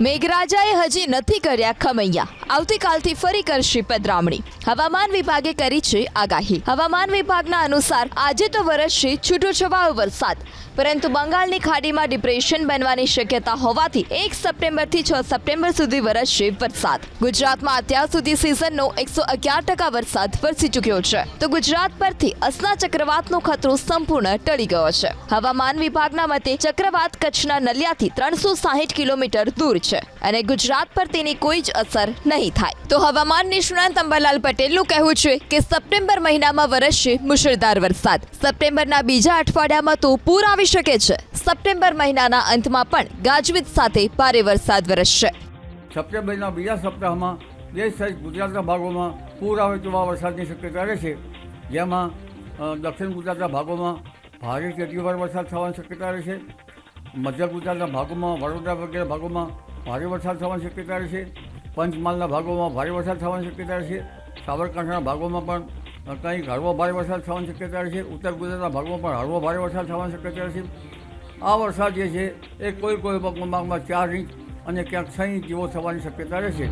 મેઘરાજાએ હજી નથી કર્યા ખમૈયા, આવતીકાલથી ફરી કરશે પધરામણી. હવામાન વિભાગે કરી છે આગાહી. હવામાન વિભાગના અનુસાર આજે તો વરસશે છૂટોછવાયો વરસાદ, પરંતુ બંગાળની ખાડીમાં ડિપ્રેશન બનવાની શક્યતા હોવાથી 1 સપ્ટેમ્બરથી 6 સપ્ટેમ્બર સુધી વરસશે વરસાદ. ગુજરાતમાં અત્યાર સુધી સિઝનનો 111% વરસાદ વરસી ચૂક્યો છે, તો ગુજરાત પરથી અસના ચક્રવાતનો ખતરો સંપૂર્ણ ટળી ગયો છે. હવામાન વિભાગના મતે ચક્રવાત કચ્છના નલિયાથી 360 કિલોમીટર દૂર છે અને ગુજરાત પર તેની કોઈ જ અસર નહીં થાય. તો હવામાન નિષ્ણાંત અંબાલાલ પટેલનું કહેવું છે કે સપ્ટેમ્બર મહિનામાં વરસશે મુશળધાર વરસાદ. સપ્ટેમ્બરના બીજા અઠવાડિયામાં તો પૂર આવી શકે છે. સપ્ટેમ્બર મહિનાના અંતમાં પણ ગાજવીજ સાથે ભારે વરસાદ વરસશે. સપ્ટેમ્બરના બીજા સપ્તાહમાં દેશ સહિત ગુજરાતના ભાગોમાં પૂર આવે તેવા વરસાદની શક્યતા રહેશે, જેમાં દક્ષિણ ગુજરાતના ભાગોમાં ભારેથી અતિભારે વરસાદ થવાની શક્યતા રહેશે. મધ્ય ગુજરાતના ભાગોમાં, વડોદરા વગેરે ભાગોમાં ભારે વરસાદ થવાની શક્યતા રહેશે. પંચમહાલના ભાગોમાં ભારે વરસાદ થવાની શક્યતા રહેશે. સાબરકાંઠાના ભાગોમાં પણ કંઈક હળવો ભારે વરસાદ થવાની શક્યતા રહેશે. ઉત્તર ગુજરાતના ભાગમાં પણ હળવો ભારે વરસાદ થવાની શક્યતા રહેશે. આ વરસાદ જે છે એ કોઈ ભાગમાં 4 ઇંચ અને ક્યાંક 6 ઇંચ જેવો થવાની શક્યતા રહેશે.